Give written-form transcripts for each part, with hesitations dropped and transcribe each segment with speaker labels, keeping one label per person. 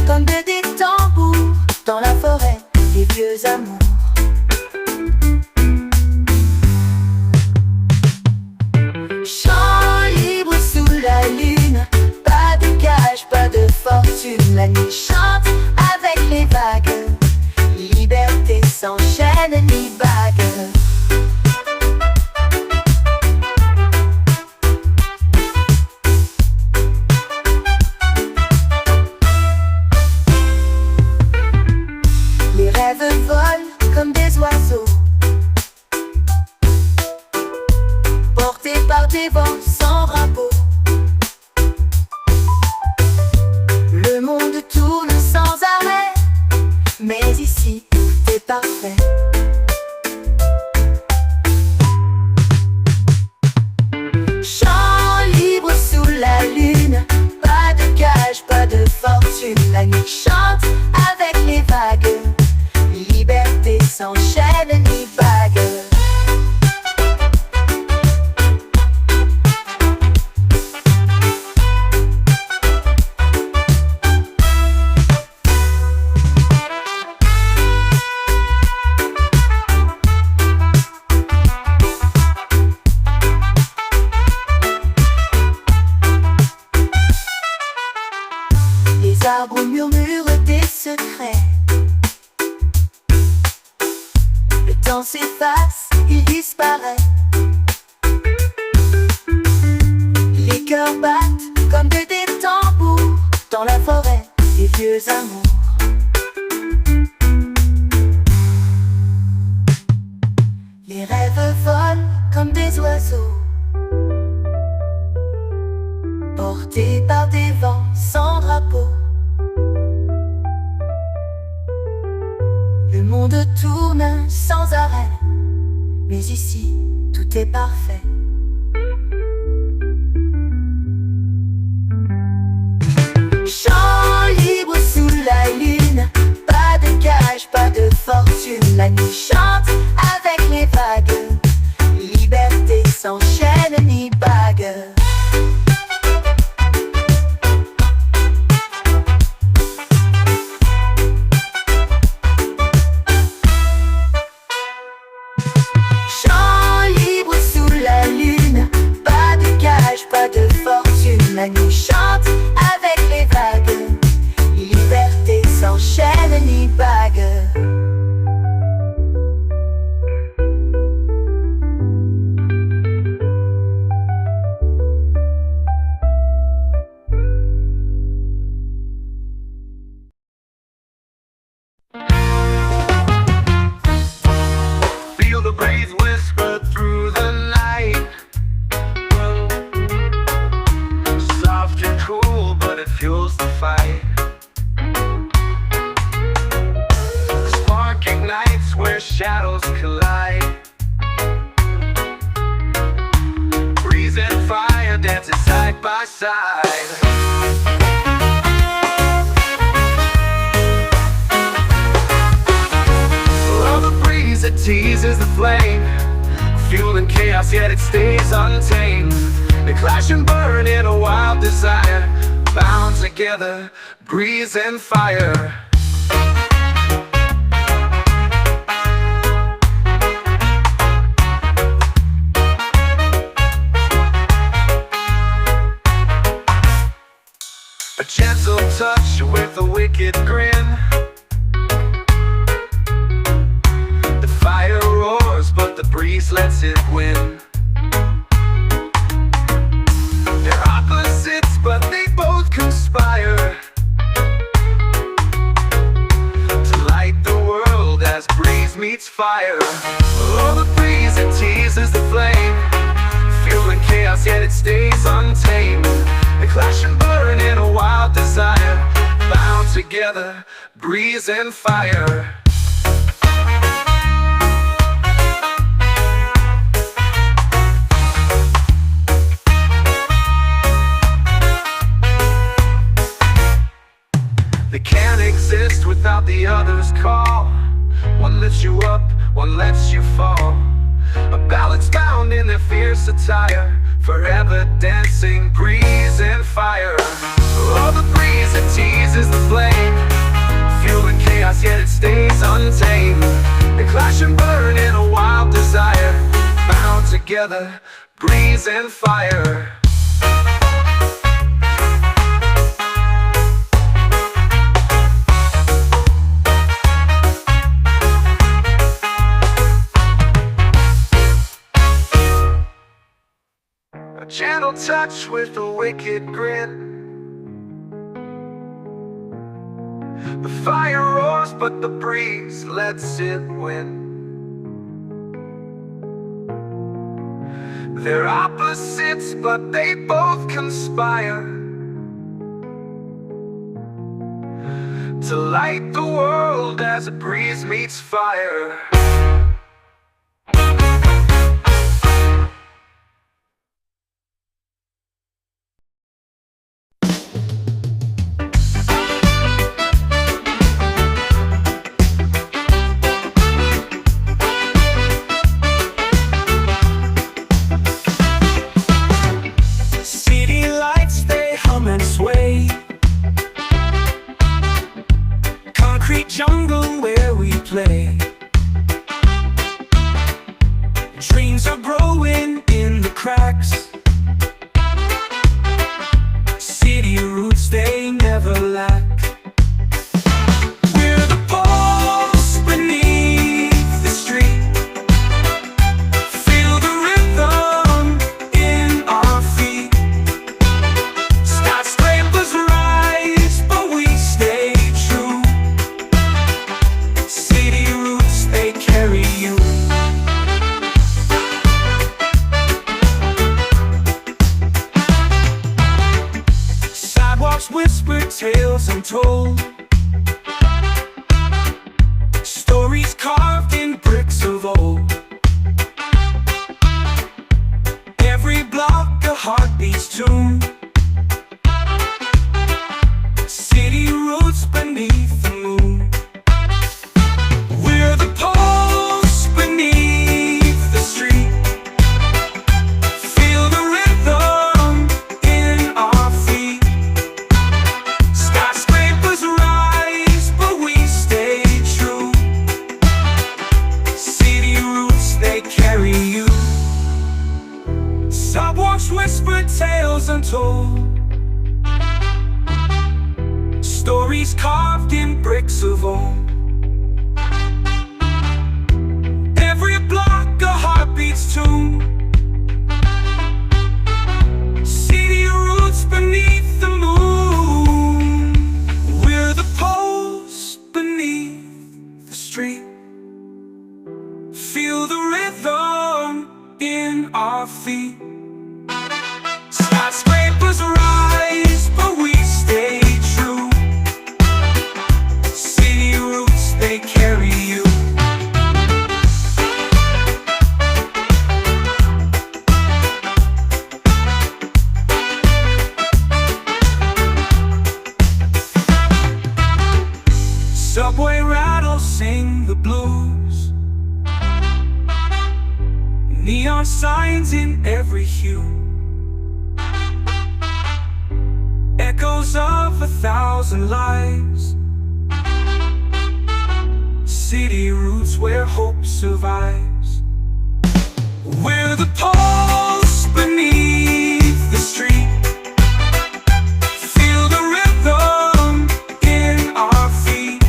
Speaker 1: comme des tambours dans la forêt, des vieux amours. Chant libre sous la lune, pas de cage, pas de fortune. La nuit chante avec les vagues, liberté sans chaîne ni bague. Les rêves volent comme des oiseaux, portés par des vents sans rabot. Le monde tourne sans arrêt, mais ici, c'est parfait. Chant libre sous la lune, pas de cage, pas de fortune. La nuit chante avec les vagues, liberté sans chaîne ni bague. Les arbres murmurent des secrets. Le temps s'efface, il disparaît. Les cœurs battent comme des tambours dans la forêt, des vieux amours. Les rêves volent comme des oiseaux, portés par des vents sans drapeau. Le monde tourne sans arrêt, mais ici, tout est parfait. Chant libre sous la lune, pas de cage, pas de fortune. La nuit chante avec les vagues, liberté sans chaîne ni bague. Pas de fortune, la nuit chante avec les vagues, liberté sans chaîne ni bague.
Speaker 2: Feel the breeze whisper through the night. Soft and cool, but it fuels the fight. The spark ignites where shadows collide. Breeze and fire dancing side by side. Oh, the breeze that teases the flame, fueling chaos yet it stays untamed. They clash and burn in a wild desire, bound together, breeze and fire. A gentle touch with a wicked grin. The fire roars, but the breeze lets it win. They're opposites, but they both conspire to light the world as breeze meets fire. Oh, the breeze, it teases the flame, fueling chaos, yet it stays untamed. They clash and burn in a wild desire, bound together, breeze and fire. They can't exist without the other's call. One lifts you up, one lets you fall. A balance bound in their fierce attire, forever dancing, breeze and fire. Oh, the breeze that teases the flame, fueling chaos yet it stays untamed. They clash and burn in a wild desire, bound together, breeze and fire. A gentle touch with a wicked grin. The fire roars but the breeze lets it win. They're opposites but they both conspire to light the world as a breeze meets fire.
Speaker 3: Jungle where we play. Dreams are growing in the cracks. City roots, they never lack. We're the pulse beneath the street. Feel the rhythm in our feet. Skyscrapers rise, but we stay true. City roots, they carry you. Sidewalks whisper tales untold. Stories carved in bricks of old. Every block a heartbeat's tune. City roots beneath the moon. We're the pulse beneath the street. Feel the rhythm in our feet. Skyscrapers rise, but we stay true. City roots, they carry you. Sidewalks whisper tales untold. Stories carved in bricks of old. Every block a heartbeat's tune. City roots beneath the moon. We're the pulse beneath the street. Feel the rhythm in our feet. Skyscrapers rise, but we stay true. City roots, they carry you. Subway rattles sing the blues. Neon signs in every hue. Echoes of 1,000 lives. City roots where hope survives. We're the pulse beneath the street. Feel the rhythm in our feet.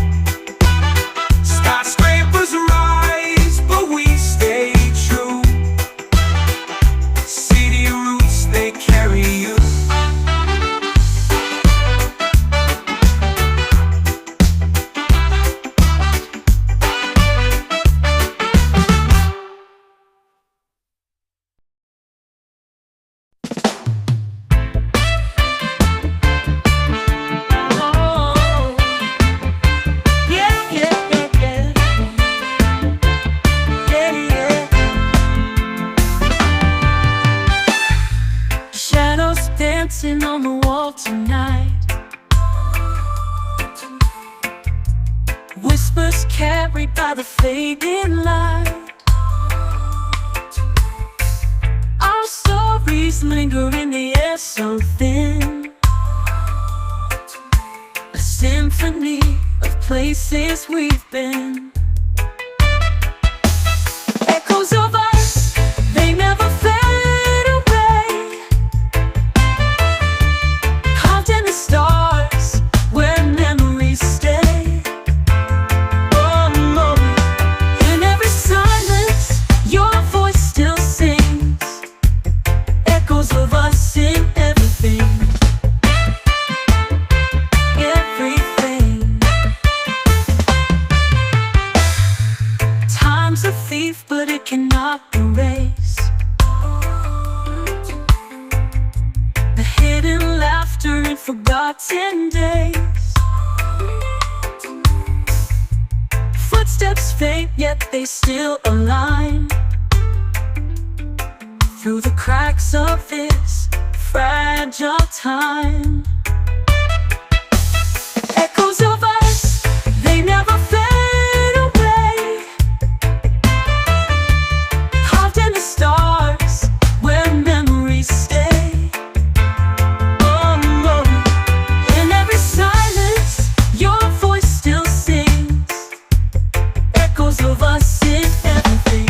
Speaker 3: Skyscrapers rise, but we stay true. City roots, they carry you.
Speaker 1: Dancing on the wall tonight. Whispers carried by the fading light. Our stories Memories linger in the air so thin, a symphony of places we've been. Echoes of us, they never fade away, carved in the stars where memories stay. Oh no, in every silence your voice still sings, echoes of us in everything. Everything. Time's a thief, but it cannot erase the hidden laughter in forgotten days. Footsteps fade, yet they still align through the cracks of this fragile time. Echoes of us, they never fade away, carved in the stars where memories stay. Oh no, in every silence your voice still sings, echoes of us in everything.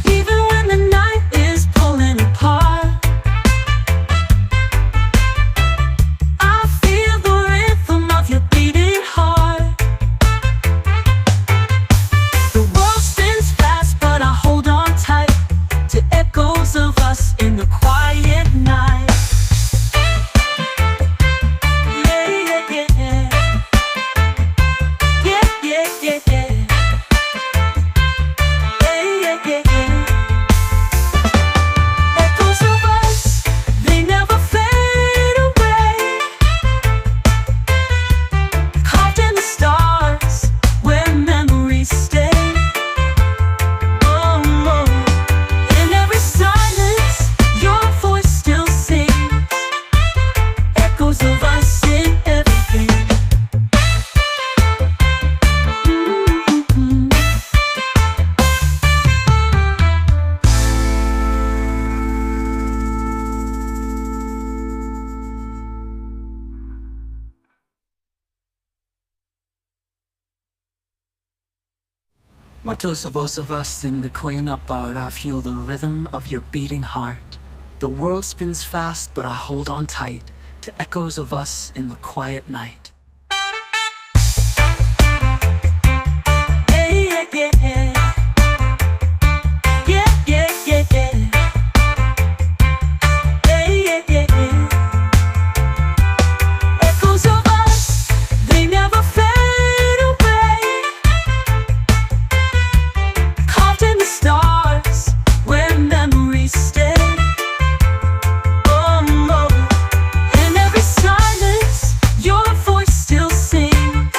Speaker 1: Even when the night is pulling apart, I feel the rhythm of your beating heart. The world spins fast, but I hold on tight to echoes of us in the quiet night. Yeah, yeah, yeah. Yeah, yeah, yeah, yeah. Yeah, yeah, yeah, yeah. Echoes of us, they never fade away, carved in the stars where memories stay. Oh no, in every silence your voice still sings, echoes of us in everything. Muchos of us in the clean up art, I feel the rhythm of your beating heart. The world spins fast, but I hold on tight to echoes of us in the quiet night. Yeah, yeah, yeah. Yeah, yeah, yeah, yeah. Yeah, yeah, yeah, yeah. Echoes of us, they never fade away, carved in the stars where memories stay. Oh no, in every silence your voice still sings,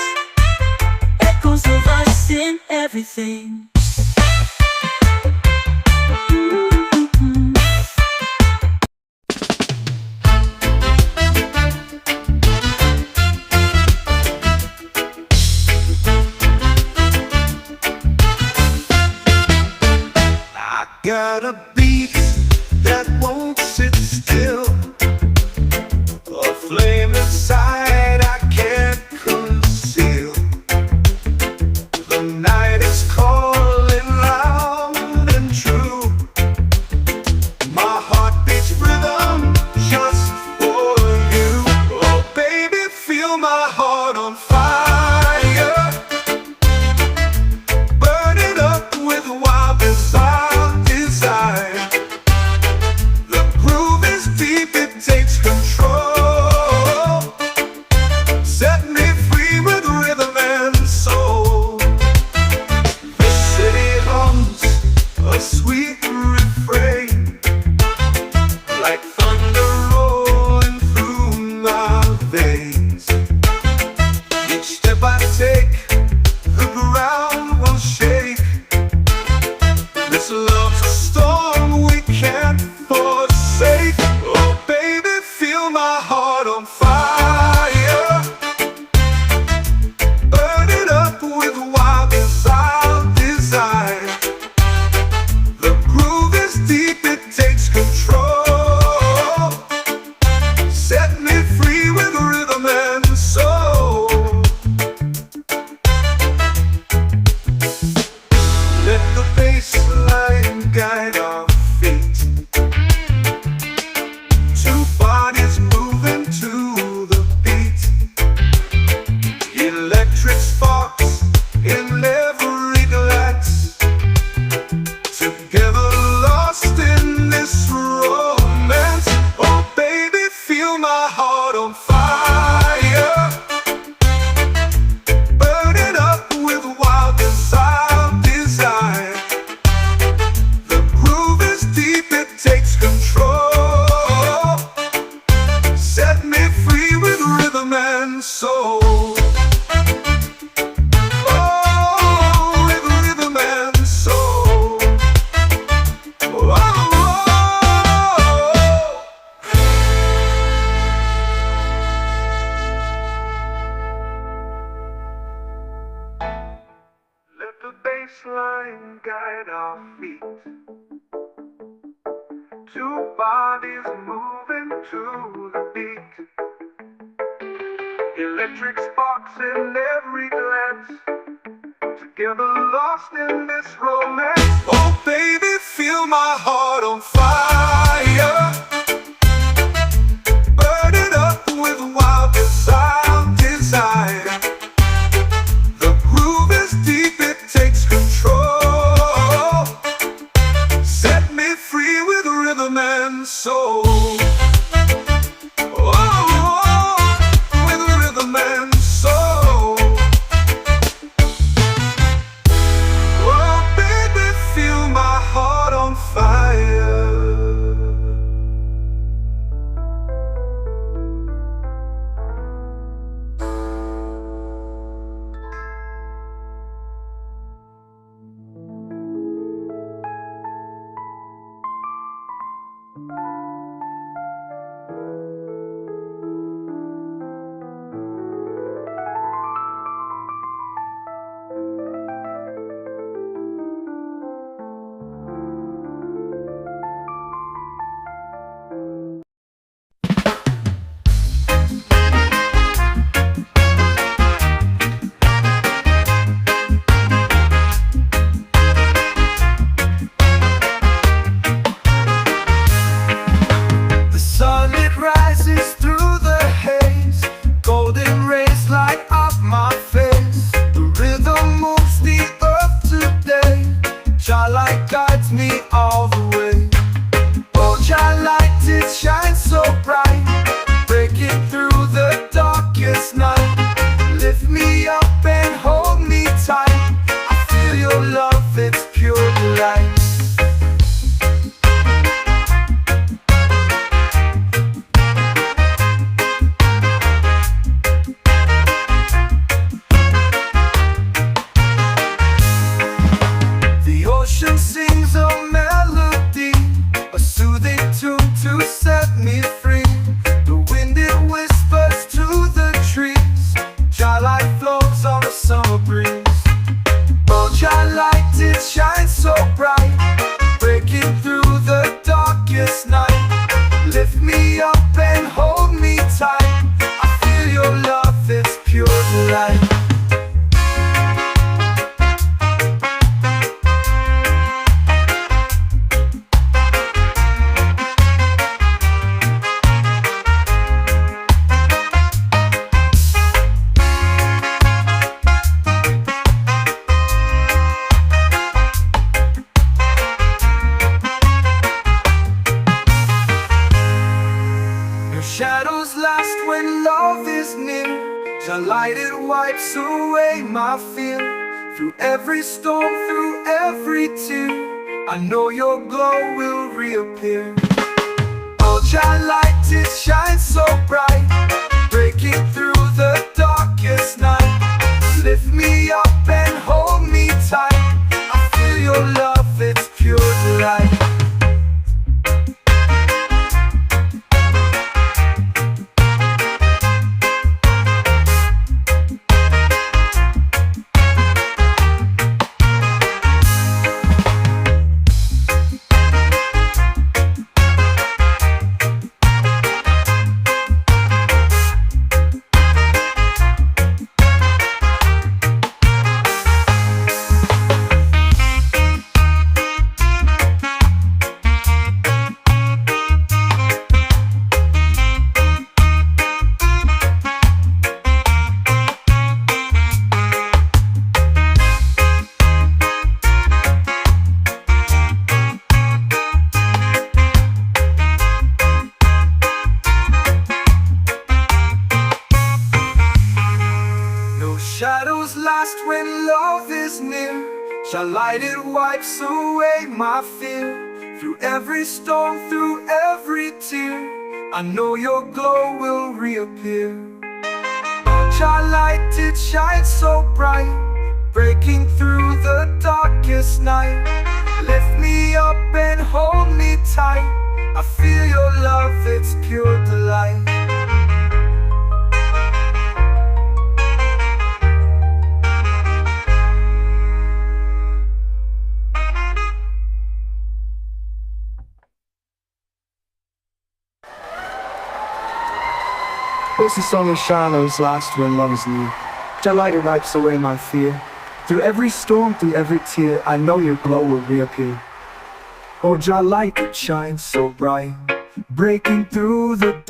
Speaker 1: echoes of us in everything.
Speaker 2: I got a beat that won't sit still, a flame inside I can't conceal. The night is calling loud and true. My heart beats rhythm just for you. Oh baby, feel my heart on fire, burning up with wild desire. baseline guide our feet. Two bodies moving to the beat. Electric sparks in every glance. Together lost in this romance. Oh baby, feel my heart on fire. Burn it up with wild desire. The groove is deep, it takes control. Set me free with rhythm and soul.
Speaker 3: Shadows last when love is near. The light, it wipes away my fear. Through every storm, through every tear, I know your glow will reappear. Ultra light, it shines so bright, breaking through the darkest night. Lift me up and hold me tight. I feel your love, it's pure delight. Shadows last when love is near. Shall light, it wipes away my fear. Through every storm, through every tear, I know your glow will reappear. Shall light, it shines so bright, breaking through the darkest night. Lift me up and hold me tight. I feel your love, it's pure delight. Cause the sun will shine on us last when love is near. Jah light it wipes away my fear. Through every storm, through every tear, I know your glow will reappear. Oh, Jah light that shines so bright, breaking through the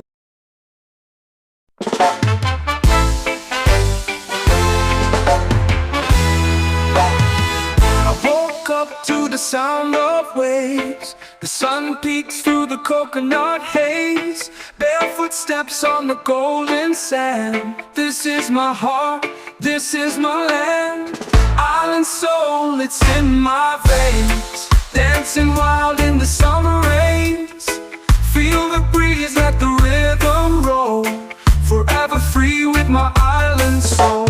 Speaker 2: I woke up to the sound of waves. The sun peeks through the coconut haze. Barefoot steps on the golden sand. This is my heart, this is my land. Island soul, it's in my veins. Dancing wild in the summer rains. Feel the breeze, let the rhythm roll. Forever free with my island soul.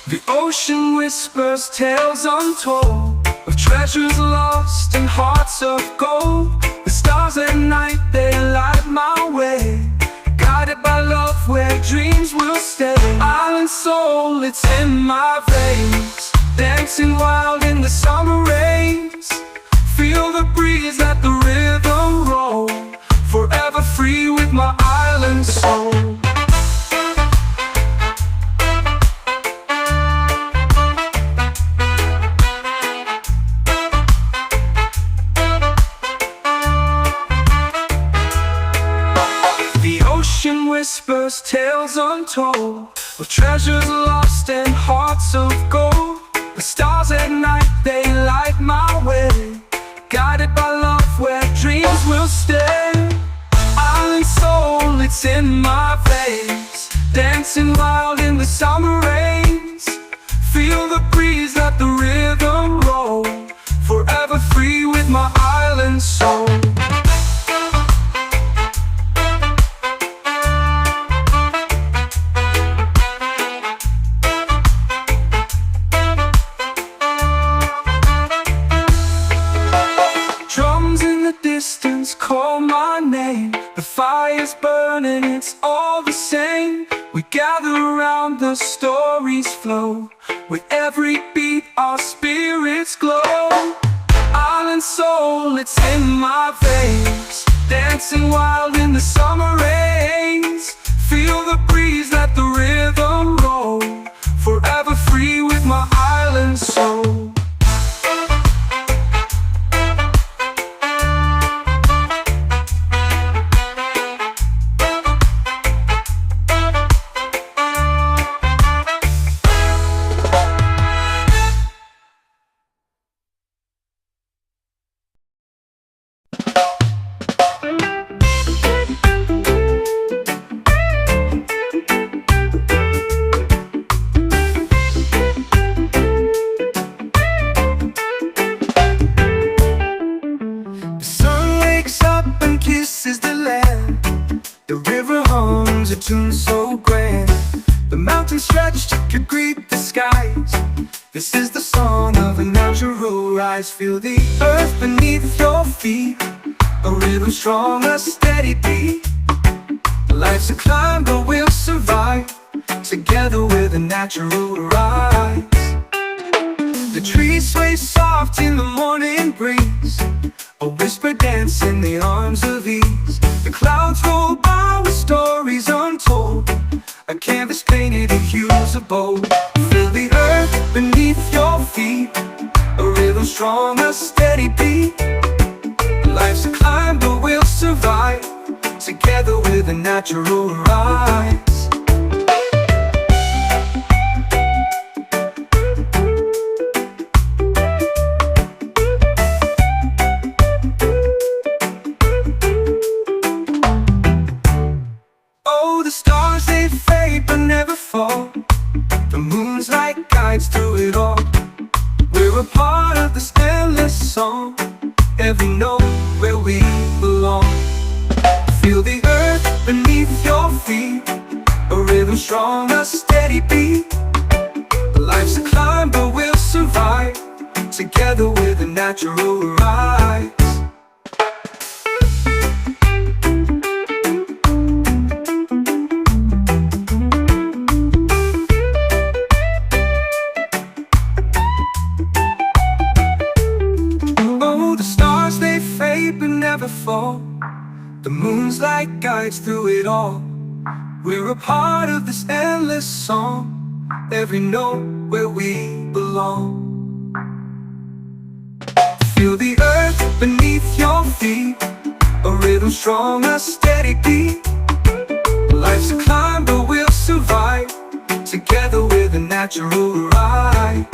Speaker 2: The ocean whispers tales untold of treasures lost and hearts of gold. The stars at night, they light my way. Guided by love where dreams will stay. Island soul, it's in my veins. Dancing wild in the summer rains. Feel the breeze, let the rhythm roll. Forever free with my island soul. Whispers tales untold of treasures lost and hearts of gold. The stars at night, they light my way. Guided by love where dreams will stay. Island soul, it's in my veins. Dancing wild in the summer rains. Feel the breeze, let the rhythm roll. Forever free with my island soul. Call my name, the fire's burning, it's all the same. We gather around, the stories flow. With every beat our spirits glow. Island soul, it's in my veins. Dancing wild in the summer rains. Feel the breeze, let the rhythm roll. Forever free with my island soul. Tune so grand, the mountains stretched could greet the skies. This is the song of a natural rise. Feel the earth beneath your feet, a rhythm strong, a steady beat. Life's a climb, but we'll survive together with a natural rise. The trees sway soft in the morning breeze, a whisper dance in the arms of ease. The clouds roll by with stories untold, a canvas painted in hues of bold. Feel the earth beneath your feet, a rhythm strong, a steady beat. Life's a climb, but we'll survive together with a natural rise. The moon's like guides through it all. We're a part of this endless song, every note where we belong. Feel the earth beneath your feet, a rhythm strong, a steady beat. Life's a climb, but we'll survive together with a natural rise.
Speaker 3: fall. The moon's like guides through it all. We're a part of this endless song, every note where we belong. Feel the earth beneath your feet, a rhythm strong, a steady beat. Life's a climb but we'll survive, together with a natural rise.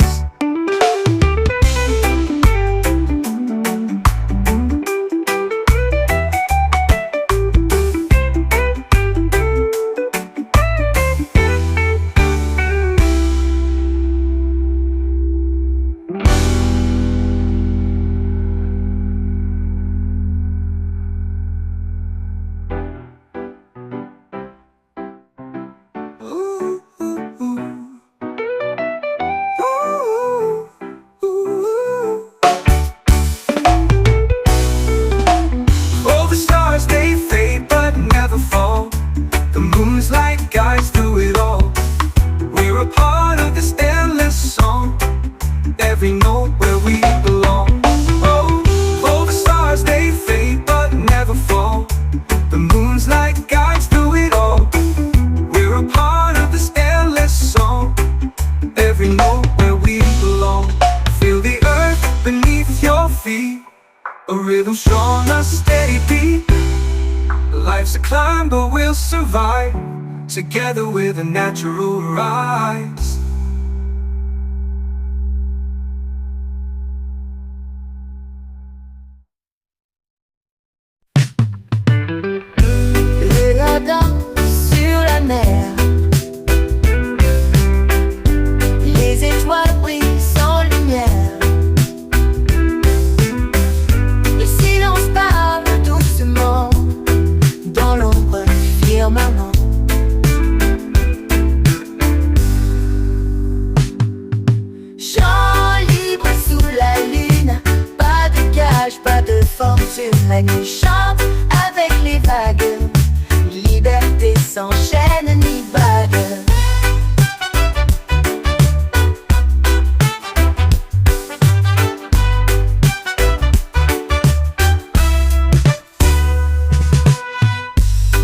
Speaker 3: Every note where we belong. Oh, all the stars they fade but never fall. The moon's like guides through it all. We're a part of this endless song, every note where we belong. Feel the earth beneath your feet, a rhythm strong, a steady beat. Life's a climb but we'll survive, together with a natural rise.
Speaker 1: Sur la mer, les étoiles brillent sans lumière. Le silence parle doucement dans l'ombre du firmament. Chant libre sous la lune, pas de gage, pas de fortune. La nuit chante avec les vagues, liberté sans chaîne ni bague.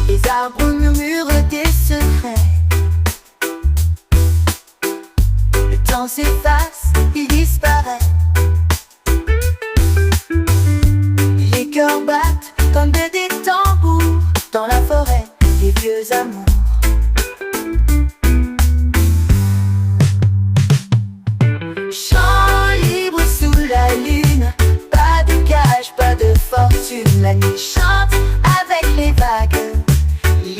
Speaker 1: Les arbres murmurent des secrets. Le temps s'efface, il disparaît. Les cœurs battent comme des tambours dans la forêt. Les vieux amours. Chant libre sous la lune, pas de cage, pas de fortune. La nuit chante avec les vagues,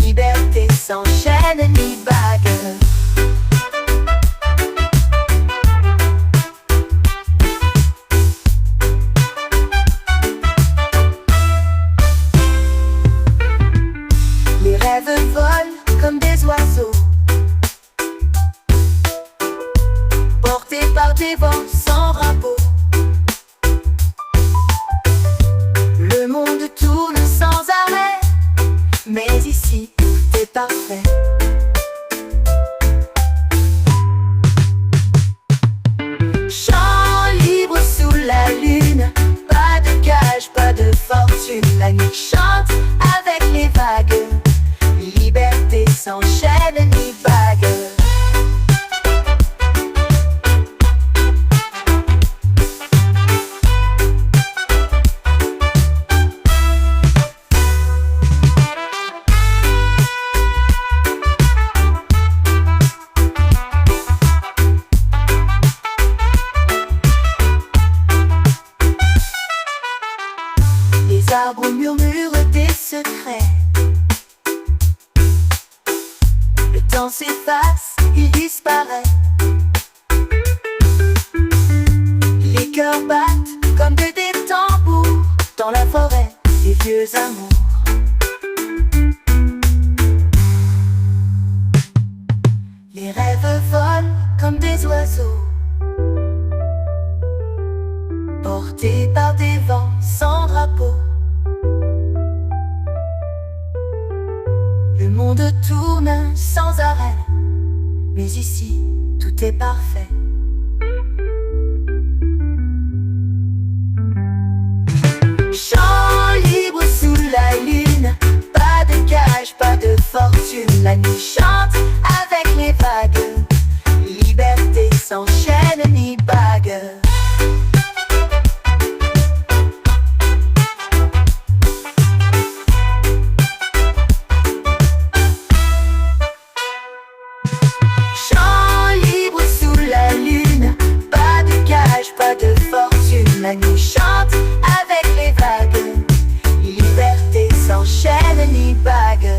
Speaker 1: liberté sans chaîne ni bague. Les rêves volent comme des oiseaux, portés par des vents sans drapeau. Le monde tourne sans arrêt, mais ici tout est parfait. Chant libre sous la lune, pas de cage, pas de fortune. La nuit chante avec les vagues, liberté sans chaîne ni bague. Les arbres murmurent des secrets. Le temps s'efface, il disparaît. Les cœurs battent comme des tambours dans la forêt, des vieux amours. Les rêves volent comme des oiseaux, portés par des vents sans drapeau. Le monde tourne sans arrêt, mais ici tout est parfait. Chant libre sous ni bague. Chant libre sous la lune, pas de cage, pas de fortune. La nuit chante avec les vagues, liberté sans chaîne ni bague.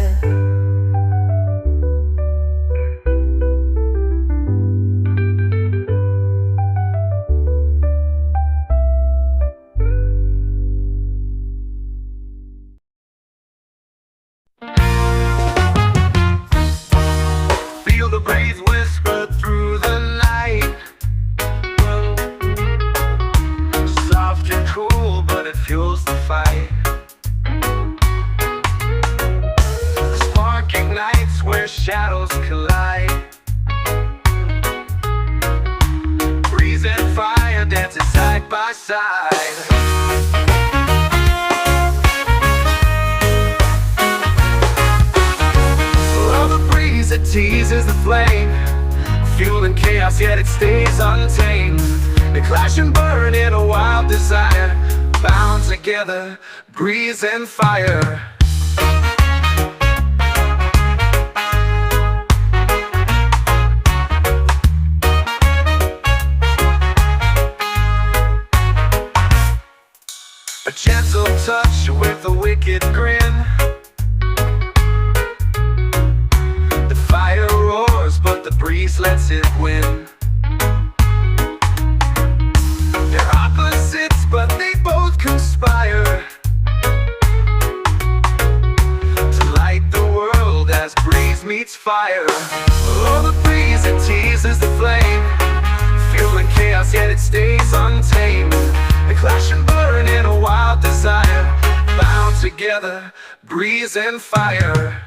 Speaker 2: Feel the breeze whisper through the night. Soft and cool, but it fuels the fight. Spark ignites where shadows collide. Breeze and fire dancing side by side. It teases the flame, fueling chaos yet it stays untamed. They clash and burn in a wild desire, bound together, breeze and fire. A gentle touch with a wicked grin. Fire roars, but the breeze lets it win. They're opposites, but they both conspire to light the world as breeze meets fire. Oh, the breeze, it teases the flame, fueling chaos, yet it stays untamed. They clash and burn in a wild desire, bound together, breeze and fire.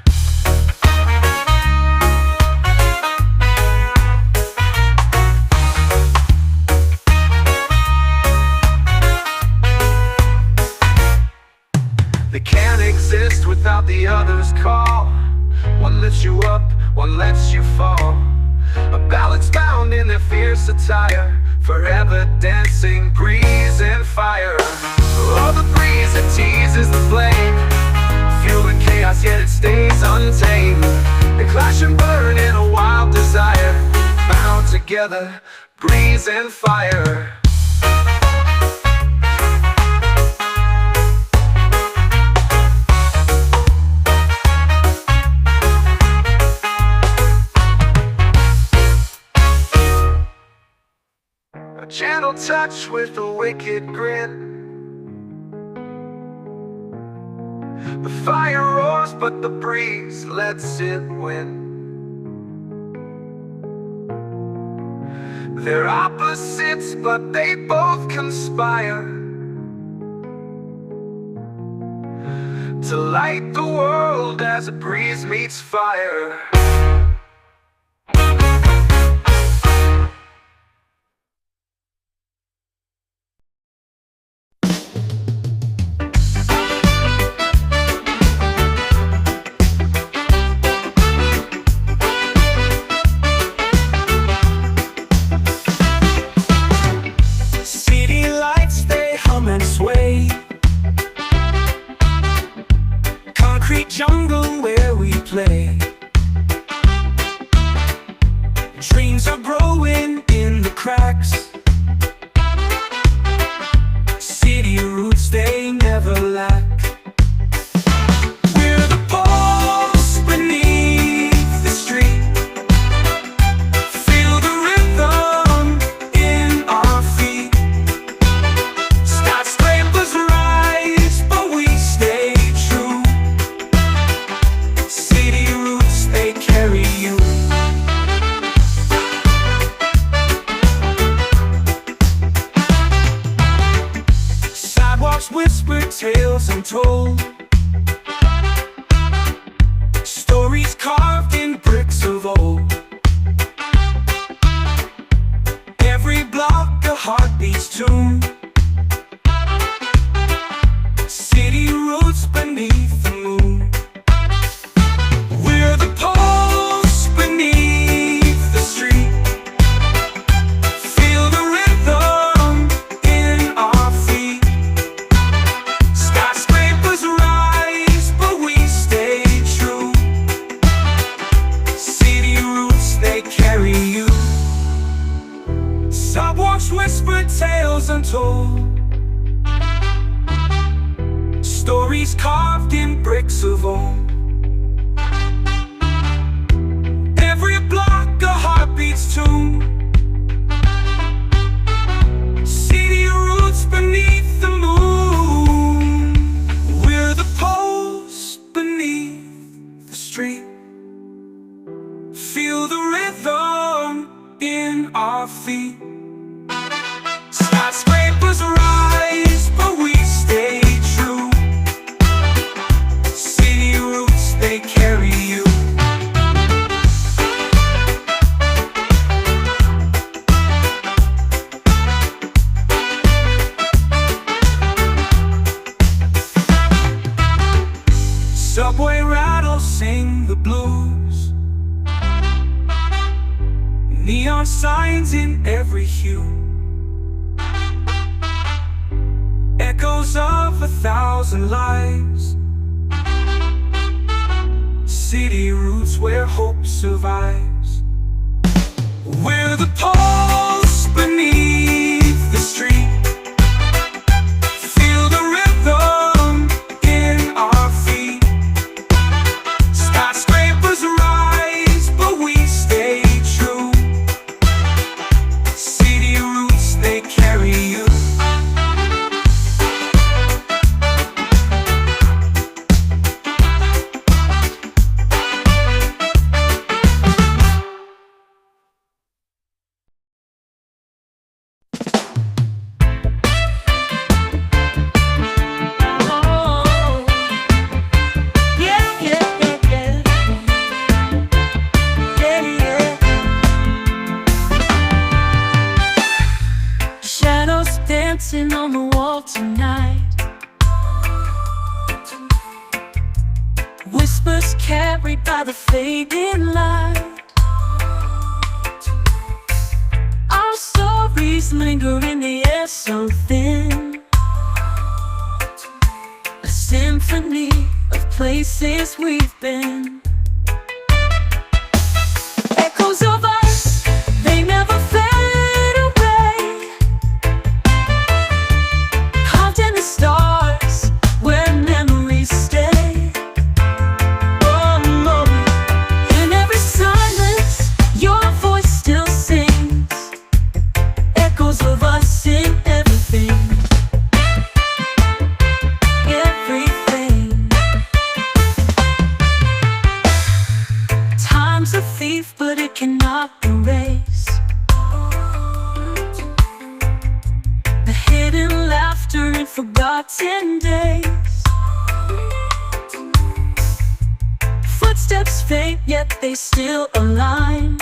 Speaker 2: They can't exist without the other's call. One lifts you up, one lets you fall. A balance bound in their fierce attire, forever dancing, breeze and fire. Oh, the breeze, it teases the flame, fueling chaos, yet it stays untamed. They clash and burn in a wild desire, bound together, breeze and fire. A gentle touch with a wicked grin. The fire roars, but the breeze lets it win. They're opposites, but they both conspire to light the world as a breeze meets fire.
Speaker 3: Jungle where we play. Dreams are growing in the cracks. City roots, they never lack. We're the pulse beneath the street. Feel the rhythm in our feet. Skyscrapers rise, but we stay true. City roots, they carry you. Sidewalks whisper tales untold. Stories carved in bricks of old. Every block a heartbeat's tune. City roots beneath the moon. We're the pulse beneath the street. Feel roots whispered tales untold, stories carved in bricks of old. Every block a heartbeat's tune, city roots beneath the moon. We're the pulse beneath the street, feel the rhythm in our feet. Skyscrapers rise, but we stay true. City roots, they carry you. Subway rattles sing the blues, neon signs in every hue, echoes of 1,000 lives. City roots where hope survives. We're the pulse beneath the street, feel the rhythm in our feet. Skyscrapers rise, but we stay true. City roots, they carry you.
Speaker 1: Shadows dancing on the wall tonight, whispers carried by the fading light. Our stories linger in the air so thin, a symphony of places we've been. Echoes of us, they never fade away, carved in the stars where memories stay. Oh, no. In every silence, your voice still sings, echoes of us in everything. Everything. Time's a thief, but it cannot erase the hidden laughter in forgotten days. Footsteps faint, yet they still align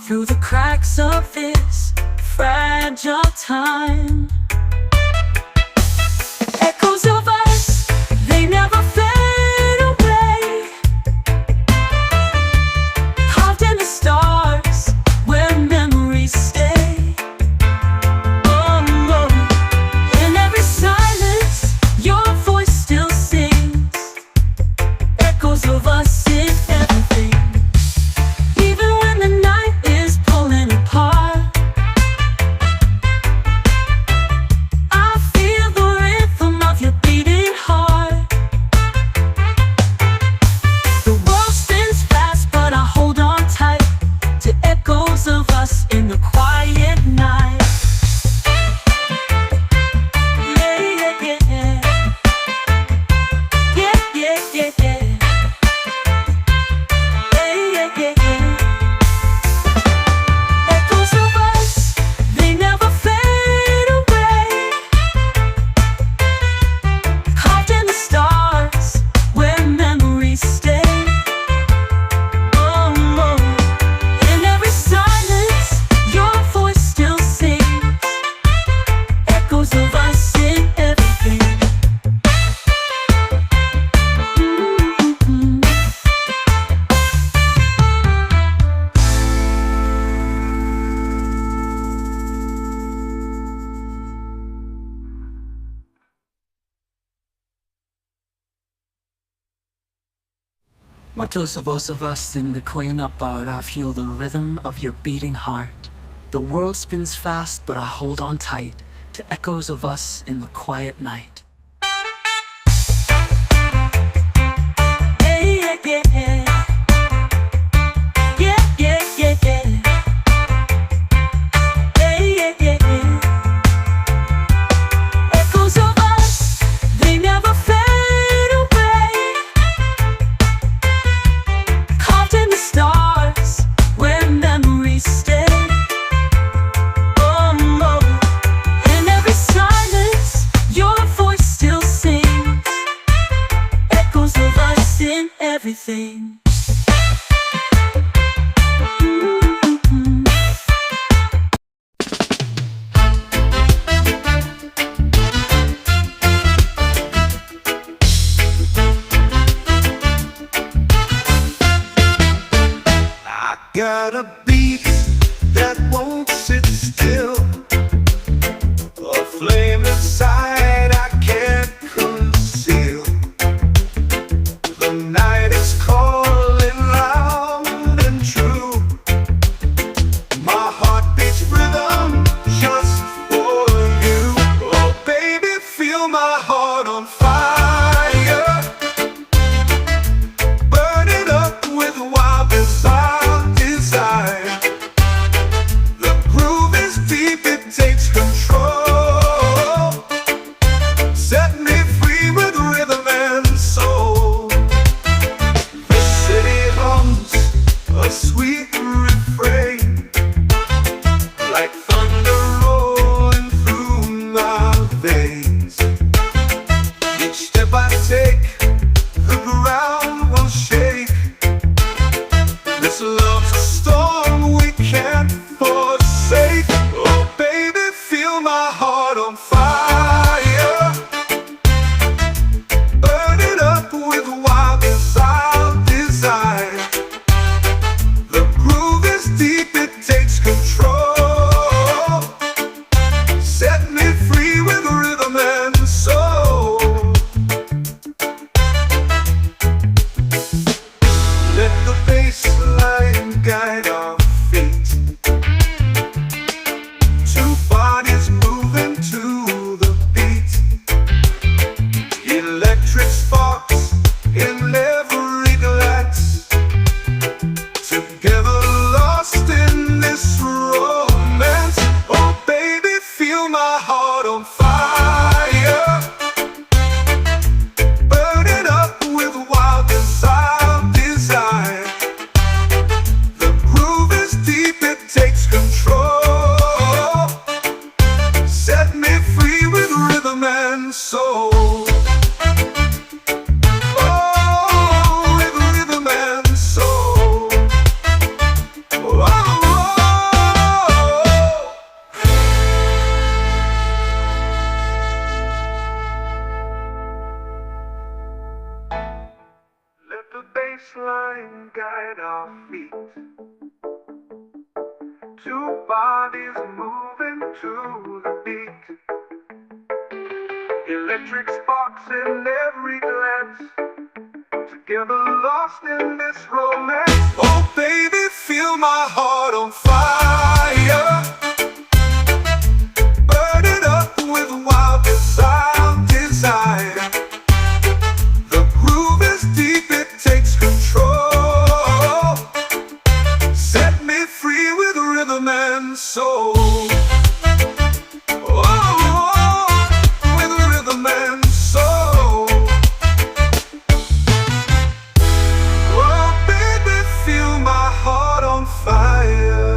Speaker 1: through the cracks of this fragile time. Echoes of us, they never fade away, carved in the stars where memories stay. Oh, no. In every silence, your voice still sings, echoes of us in everything. Even when the night is pulling apart, I feel the rhythm of your beating heart. The world spins fast, but I hold on tight to echoes of us in the quiet night. Yeah, yeah, yeah. Yeah, yeah, yeah, yeah. Yeah, yeah, yeah, yeah. Echoes of us, they never fade away, carved in the stars where memories stay. Oh, no. In every silence, your voice still sings, echoes of us in everything. Mm-hmm. Muchos of us in the clean up art, I feel the rhythm of your beating heart.
Speaker 4: The world spins fast, but I hold on tight to echoes of us in the quiet night. Hey, yeah, yeah, yeah. Yeah, yeah, yeah, yeah. Hey, yeah, yeah, yeah. Echoes of us, they never fade away. Carved in the stars, where memories stay. Oh, no. In every silence, your voice still sings. Echoes of us in everything.
Speaker 3: Got a beat that won't sit still, a flame inside I can't conceal. The night is calling loud and true. My heart beats rhythm just for you. Oh baby, feel my heart on fire, burning up with wild desire. The groove is deep, it takes control. Set me free with rhythm and soul. The city hums a sweet refrain, like thunder rolling through my veins. Each step I take, the ground will shake. This love's a storm we can't forsake. Oh baby, feel my heart on fire, burning up with wild desire. The groove is deep, it takes control. Set me free with rhythm and soul. Let the bass line guide our feet. Two bodies moving to the beat. Electric sparks in every glance. Together lost in this romance. Oh baby, feel my heart on fire, burning up with wild desire. The groove is deep, it takes control. Set me free with rhythm and soul. Oh, with rhythm and soul. Oh, let the bass line guide our feet. Two bodies moving to the beat. Electric sparks in every glance. Together lost in this romance. Oh baby, feel my heart on fire, burning up with wild desire. The groove is deep, it takes control. Set me free with rhythm and soul. Oh, with rhythm and soul. Oh baby, feel my heart on fire.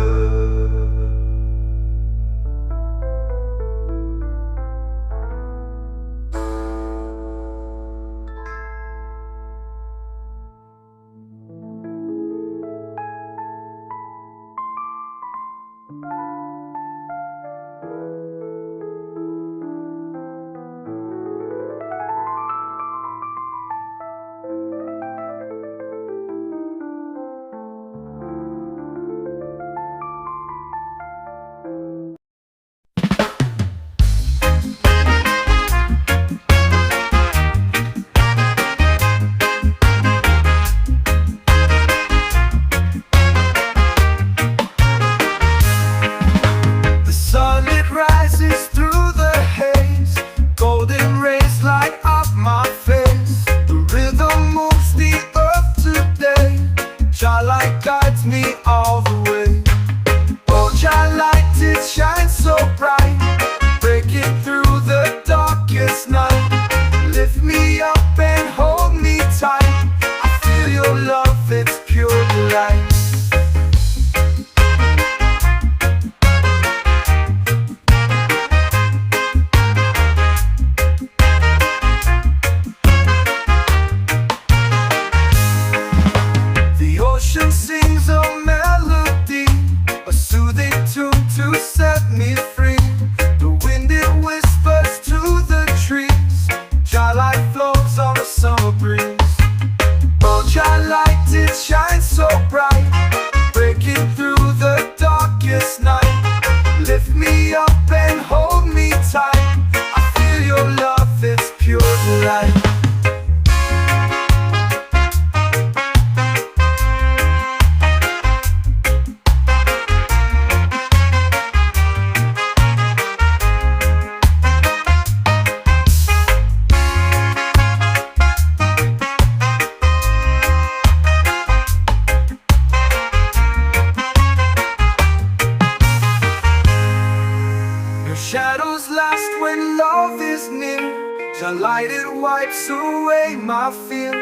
Speaker 3: me free. The wind it whispers to the trees. Jah light flows on the summer breeze. Oh, Jah light, it shines so bright, breaking through the darkest night. Lift me up and hold me tight. I feel your love, it's pure delight. Shadows last when love is near. Jah light, it wipes away my fear.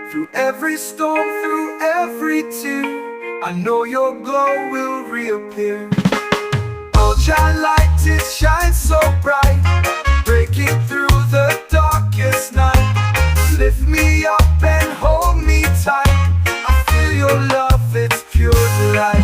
Speaker 3: Through every storm, through every tear, I know your glow will reappear. Oh, Jah light, it shines so bright, breaking through the darkest night. Lift me up and hold me tight. I feel your love, it's pure delight.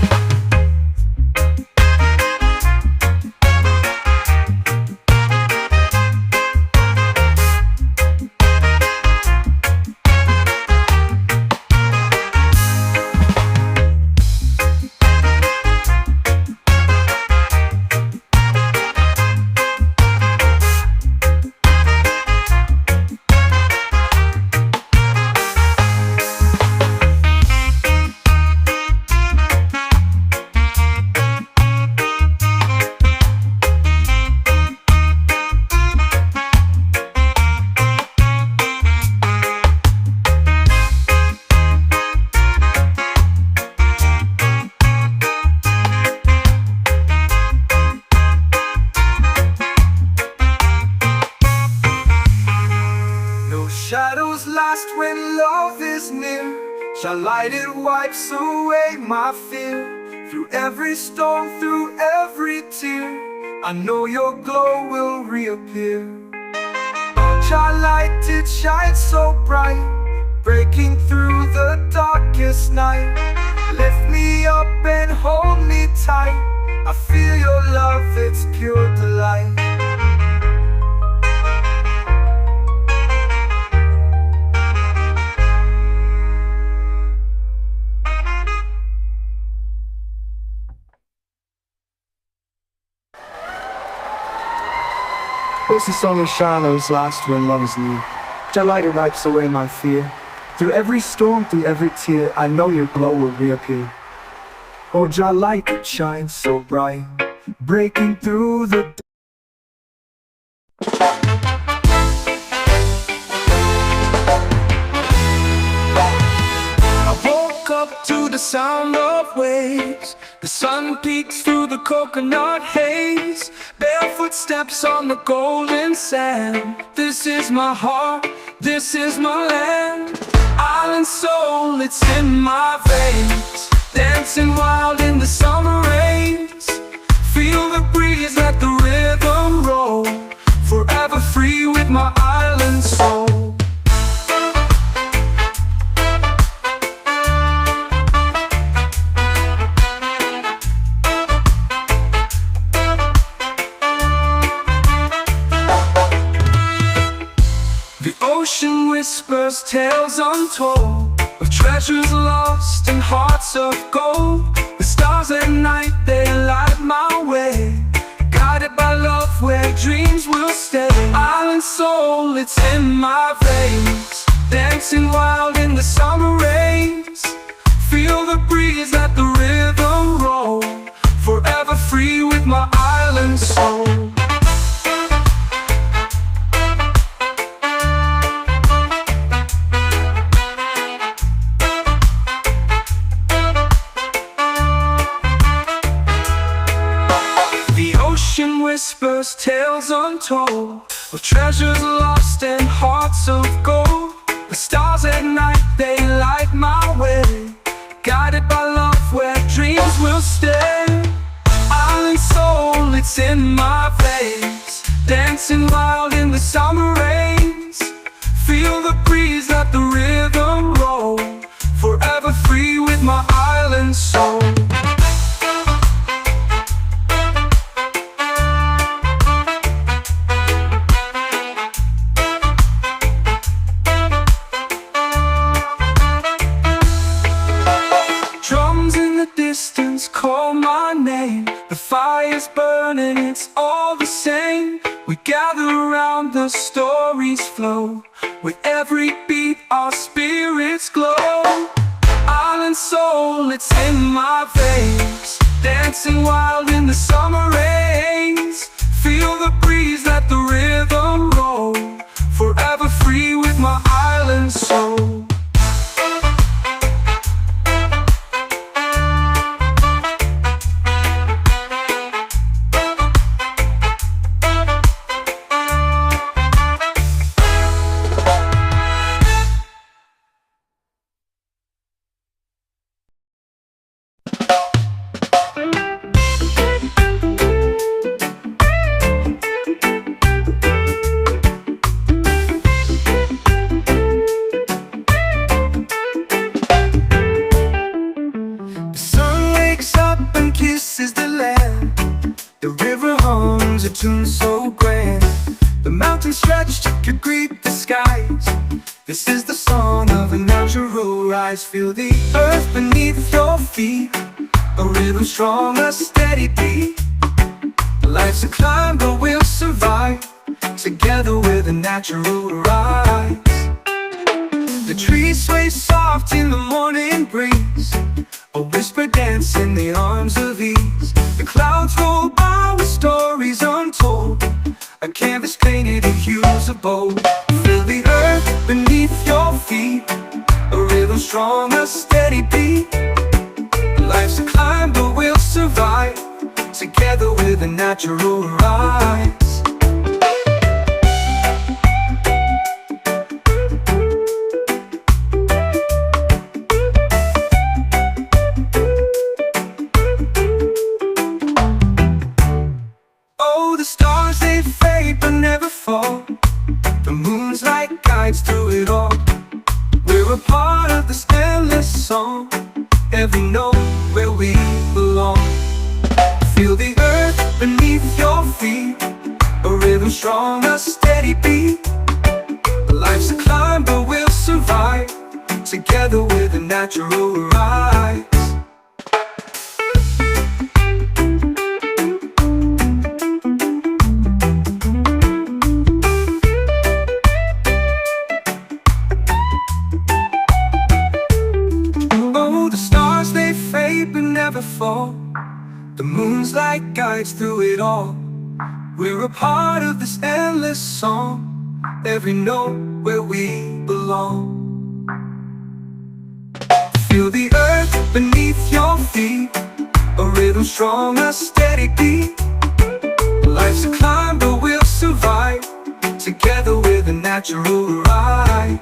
Speaker 3: Shadows last when love is near. Jah light, it wipes away my fear. Through every storm, through every tear, I know your glow will reappear. Oh, Jah light, it shines so bright, breaking through the darkest night. Lift me up and hold me tight. I feel your love, it's pure delight. This is song of shadows last when love is near. Jah light, it wipes away my fear. Through every storm, through every tear, I know your glow will reappear. Oh, Jah light, it shines so bright, breaking through the I woke up to the sound of waves. The sun peeks through the coconut haze. Barefoot steps on the golden sand. This is my heart, this is my land. Island soul, it's in my veins. Dancing wild in the summer rains. Feel the breeze, let the rhythm roll. Forever free with my island soul. Ocean whispers tales untold of treasures lost and hearts of gold. The stars at night, they light my way, guided by love where dreams will stay. Island soul, it's in my veins. Dancing wild in the summer rains. Feel the breeze, let the rhythm roll. Forever free with my island soul. Whispers tales untold of treasures lost and hearts of gold. The stars at night, they light my way, guided by love where dreams will stay. Island soul, it's in my veins. Dancing wild in the summer rains. Feel the breeze, let the rhythm roll. Forever free with my island soul. and it's all the same. We gather around, the stories flow. With every beat our spirits glow. Island soul, it's in my veins. Dancing wild in the summer rains. Feel the breeze, let the rhythm roll. Forever free with my island soul. Tune so grand, the mountains stretched to greet the skies. This is the song of a natural rise. Feel the earth beneath your feet, a rhythm strong, a steady beat. Life's a climb, but we'll survive together with a natural rise. The trees sway soft in the morning breeze, a whisper dance in the arms of ease. The clouds roll by with stories untold, a canvas painted in hues of bold. Feel the earth beneath your feet, a rhythm strong, a steady beat. Life's a climb, but we'll survive together with a natural rise. The moon's like guides through it all. We're a part of this endless song. Every note where we belong. Feel the earth beneath your feet, a rhythm strong, a steady beat. Life's a climb, but we'll survive together with a natural rise. Fall. The moon's like guides through it all. We're a part of this endless song. Every note where we belong. Feel the earth beneath your feet, a rhythm strong, a steady beat. Life's a climb, but we'll survive together with a natural rise.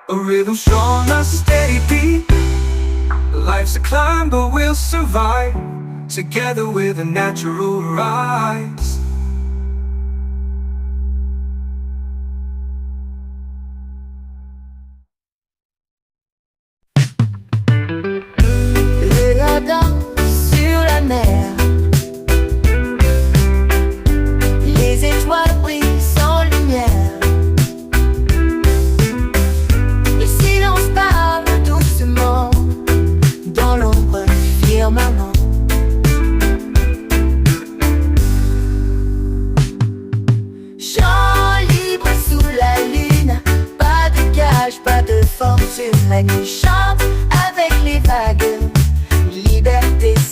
Speaker 3: A rhythm strong, a steady beat. Life's a climb, but we'll survive together with a natural rise.
Speaker 1: Regardant sur la mer, les étoiles brillent sans lumière. Le silence parle doucement dans l'ombre du firmament.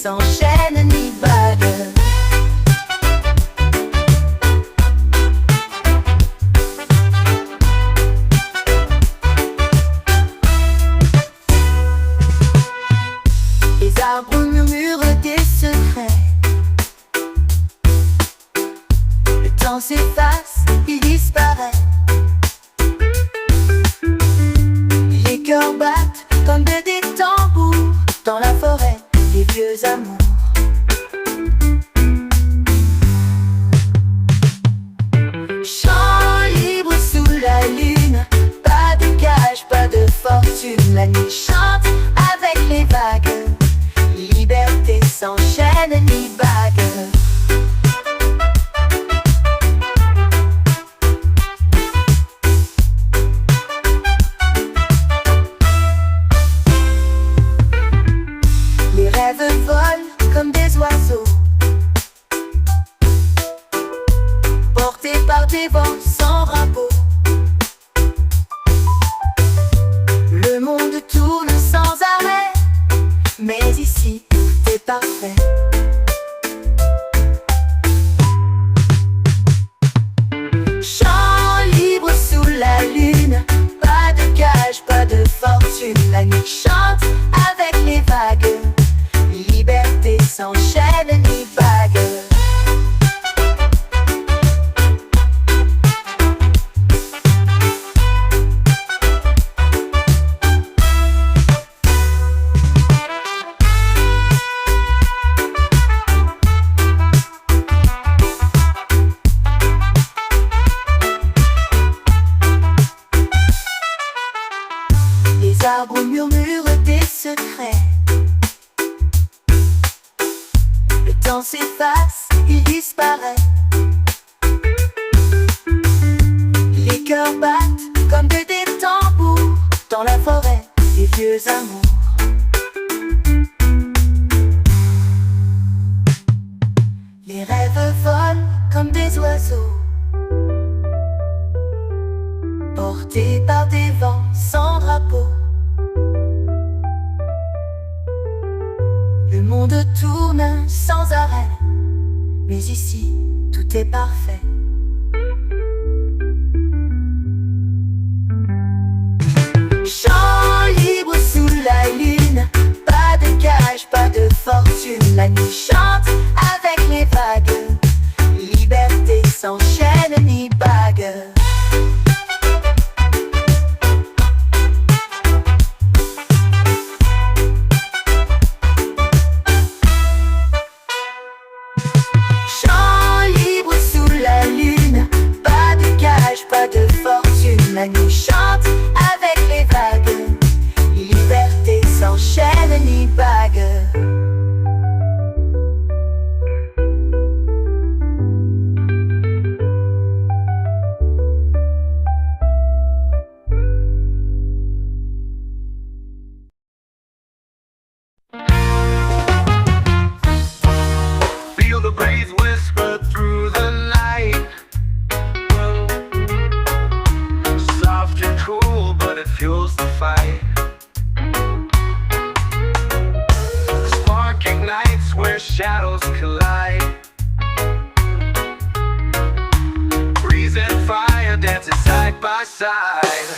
Speaker 1: sans chaîne ni bague. Les arbres murmurent des secrets. Le temps s'efface, il disparaît. Les cœurs battent comme des tambours dans la forêt, les vieux amours. Chant libre sous la lune, pas de cage, pas de fortune. La nuit chante avec les vagues, liberté sans chaîne ni bague. Les rêves volent comme des oiseaux, portés par des vents sans repos. Le monde tourne sans arrêt, mais ici, c'est parfait. Chant libre sous la lune, pas de cage, pas de fortune. La nuit chante avec les vagues, liberté sans chaîne ni bague. Les arbres murmurent des secrets. Le temps s'efface, il disparaît. Les cœurs battent comme des tambours dans la forêt, des vieux amours. Les rêves volent comme des oiseaux, portés par des vents sans drapeau. Le monde tourne sans arrêt, mais ici, tout est parfait. Chant libre sous la lune, pas de cage, pas de fortune. La nuit chante avec les vagues, liberté sans chaîne ni bague. Chant libre sous la lune, pas de cage, pas de fortune. La nuit chante avec les vagues, liberté sans chaîne ni bague.
Speaker 2: Feel the breeze whisper through the night. Soft and cool, but it fuels the fight. Spark ignites where shadows collide. Breeze and fire dancing side by side.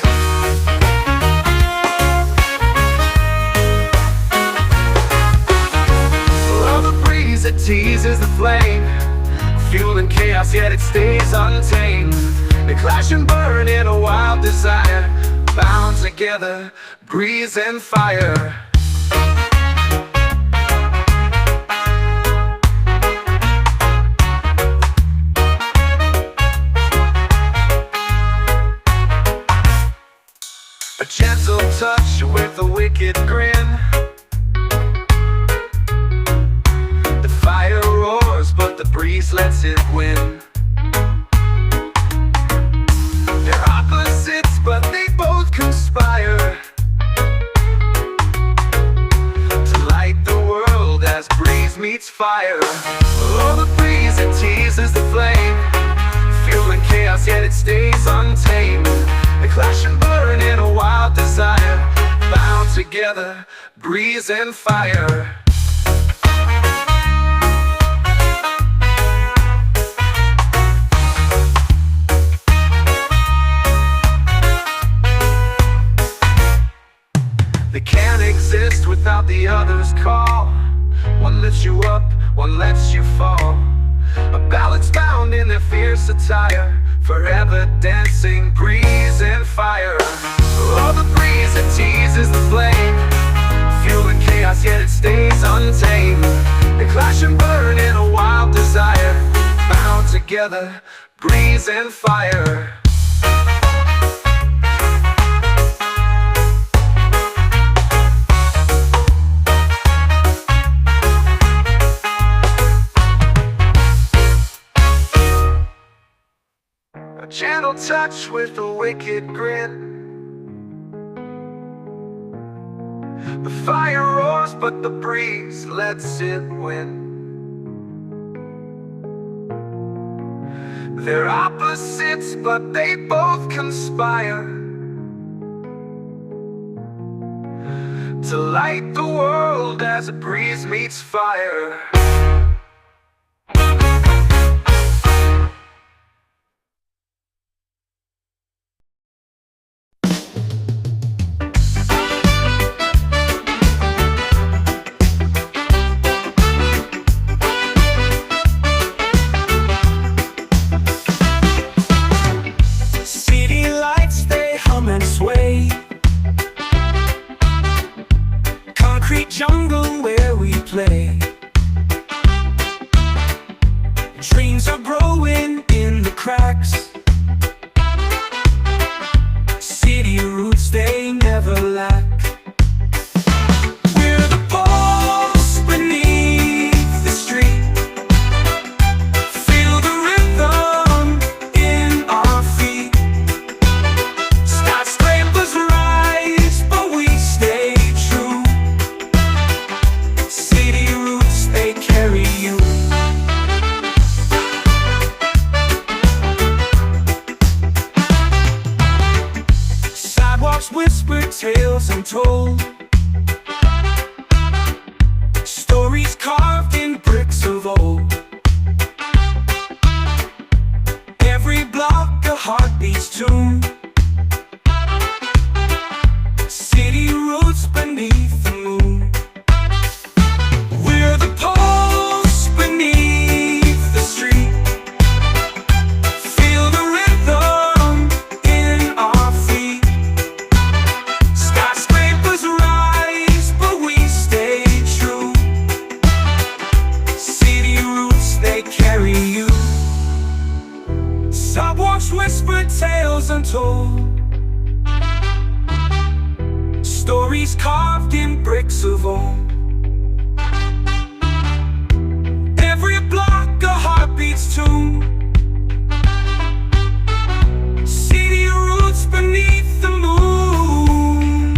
Speaker 2: Oh, the breeze that teases the flame, fueling chaos yet it stays untamed. They clash and burn in a wild desire, bound together, breeze and fire. A gentle touch with a wicked grin. The fire roars, but the breeze lets it win. They're opposites, but they both conspire to light the world as breeze meets fire. Oh, the breeze, it teases the flame, fueling chaos, yet it stays untamed. They clash and burn in a wild desire, bound together, breeze and fire. lifts you up, one lets you fall. A balance bound in their fierce attire, forever dancing, breeze and fire. Oh, the breeze that teases the flame, fueling chaos yet it stays untamed. They clash and burn in a wild desire, bound together, breeze and fire. A gentle touch with a wicked grin. The fire roars but the breeze lets it win. They're opposites but they both conspire to light the world as a breeze meets fire.
Speaker 3: Jungle where we play. Dreams are growing in the cracks. City roots, they never lack. We're the pulse beneath the street. Feel the rhythm in our feet. Skyscrapers rise, but we stay true. City roots, they carry you. Sidewalks whisper tales untold. Stories carved in bricks of old. Every block a heartbeat's tune. City roots beneath the moon. We're the pulse beneath the street. Feel the rhythm in our feet. Skyscrapers rise, but we stay true. City roots, they carry you. Sidewalks whisper tales untold. Stories carved in bricks of old. Every block a heartbeat's tune. City roots beneath the moon.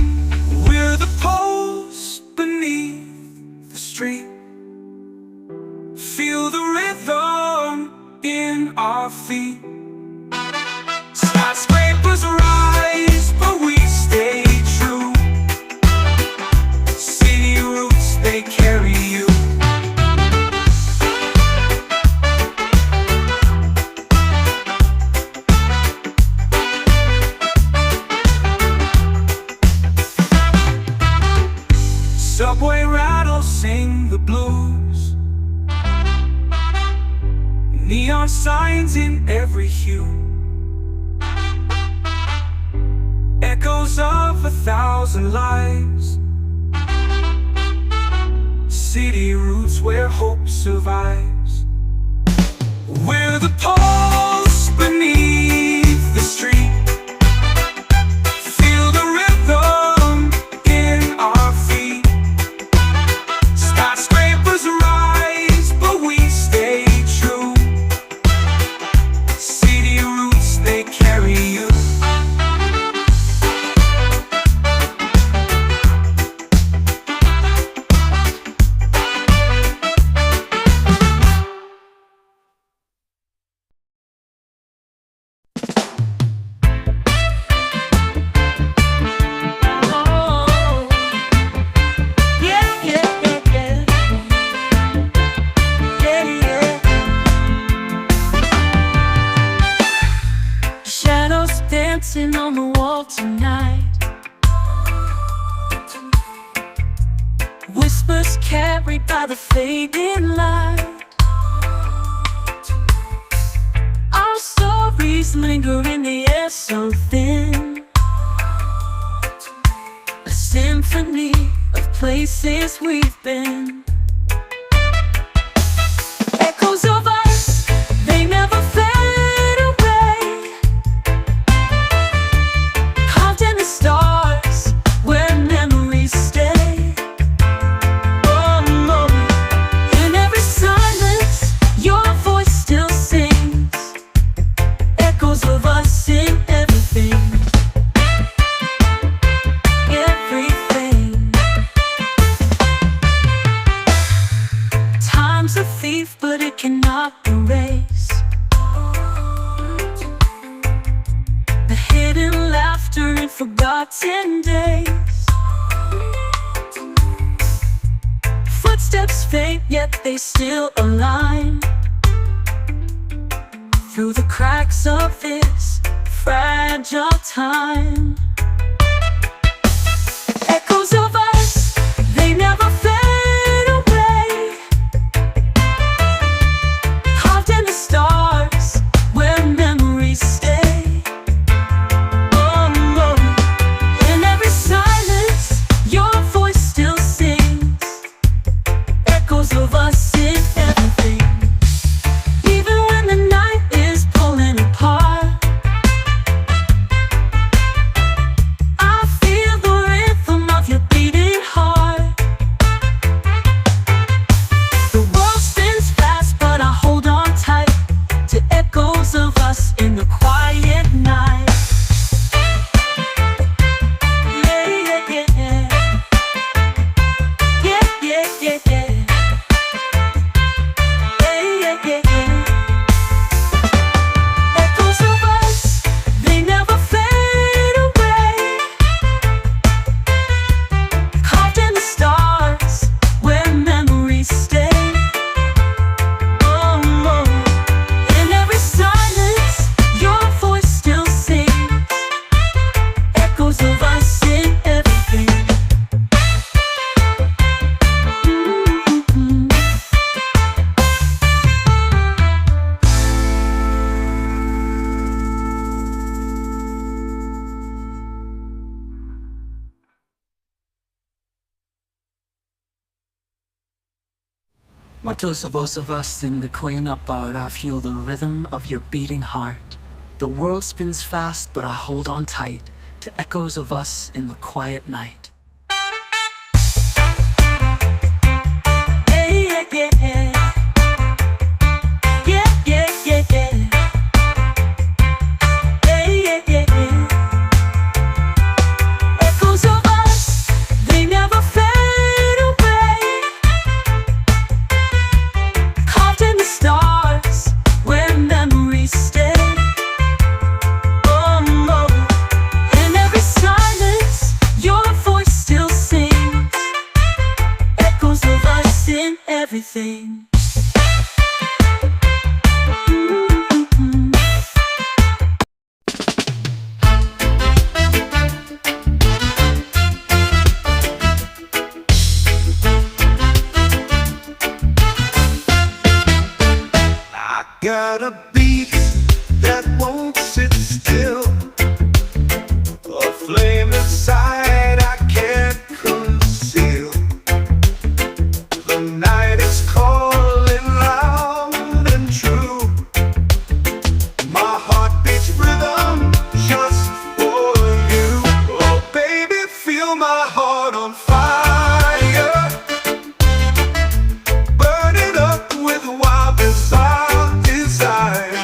Speaker 3: We're the pulse beneath the street. Feel the rhythm in our feet. Skyscrapers rise, but we stay true. City roots, they carry you. Subway rattles sing the blues. Neon signs in every hue. Echoes of 1,000 lives. City roots where hope survives. We're the pulse beneath the street. Feel the rhythm in our feet. Skyscrapers rise, but we stay true. City roots, they carry you.
Speaker 4: fading light. Our stories linger in the air so thin, a symphony of places we've been. Echoes of us, they never fade away. Carved in the stars, where memories stay. Oh no, in every silence, your voice still sings. Echoes of us in everything. Everything. Time's a thief, but it cannot erase the hidden laughter in forgotten days. Footsteps faint, yet they still align through the cracks of this fragile time. Echoes of us, they never fade away. Carved in the stars, where memories stay. Oh no, in every silence, your voice still sings. Echoes of us in everything. Even when the night is pulling apart, I feel the rhythm of your beating heart. The world spins fast, but I hold on tight to echoes of us in the quiet night. Yeah, yeah, yeah. Yeah, yeah, yeah, yeah. Yeah, yeah, yeah, yeah. Echoes of us, they never fade away. Carved in the stars, where memories stay. Oh no, in every silence, your voice still sings. Echoes of us in everything. What does the voice of us sing the queen about? I feel the rhythm of your beating heart. The world spins fast, but I hold on tight to echoes of us in the quiet night. Yeah, yeah, yeah. Yeah, yeah, yeah, yeah. Yeah, yeah, yeah, yeah. Echoes of us, they never fade away. Carved in the stars, where memories stay. Oh no, in every silence, your voice still sings. Echoes of us in everything.
Speaker 3: I got a beat that won't sit still, a flame inside I can't conceal. The night is calling loud and true. My heart beats rhythm just for you. Oh baby, feel my heart on fire, burning up with wild bizarre desire.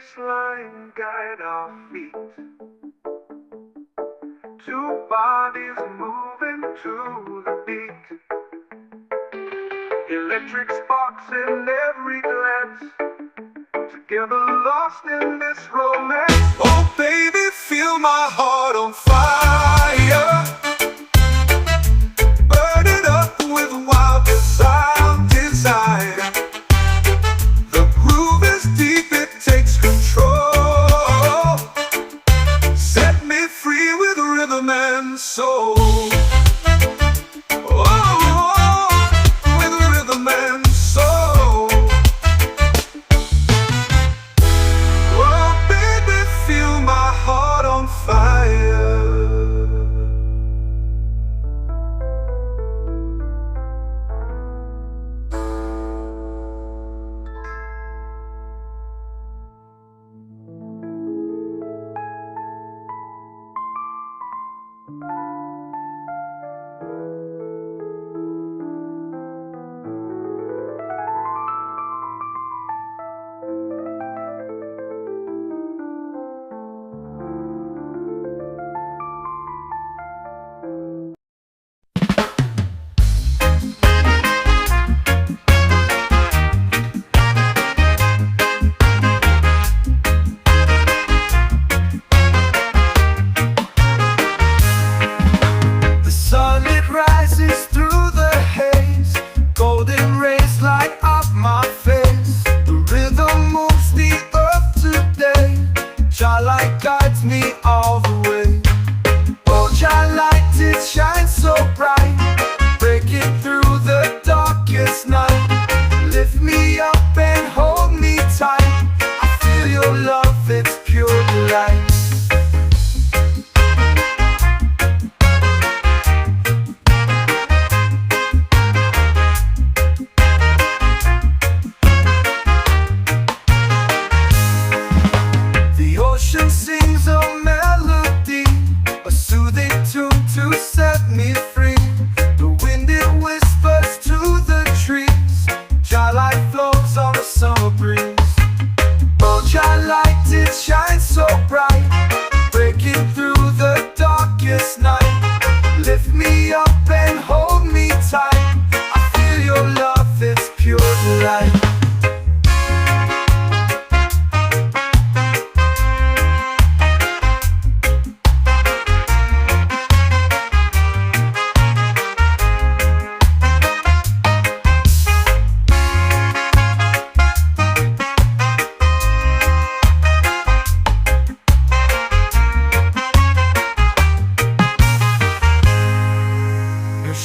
Speaker 3: baseline guide our feet. Two bodies moving to the beat. Electric sparks in every glance. Together lost in this romance. Oh baby, feel my heart on fire. Burn it up with wild desire. The groove is deep, it takes control. Set me free with rhythm and soul.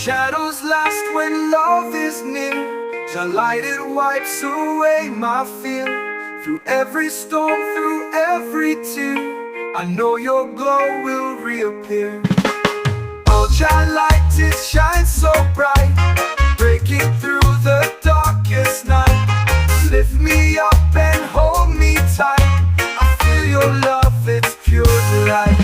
Speaker 3: Shadows last when love is near. The light it wipes away my fear. Through every storm, through every tear, I know your glow will reappear. Ultra light, it shines so bright, breaking through the darkest night. Lift me up and hold me tight. I feel your love, it's pure delight.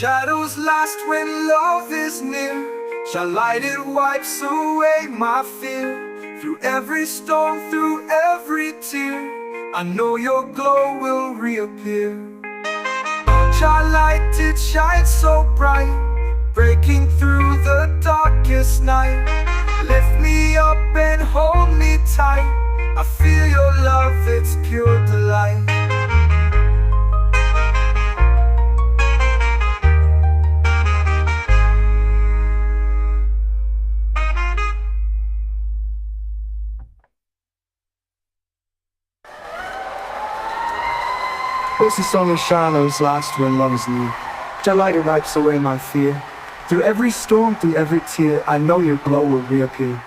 Speaker 3: Shadows last when love is near. Shall light it wipes away my fear. Through every storm, through every tear, I know your glow will reappear. Shall light it shines so bright, breaking through the darkest night. Lift me up and hold me tight. I feel your love, it's pure delight. This is song of shadows last when love is near. Light wipes away my fear. Through every storm, through every tear, I know your glow will reappear.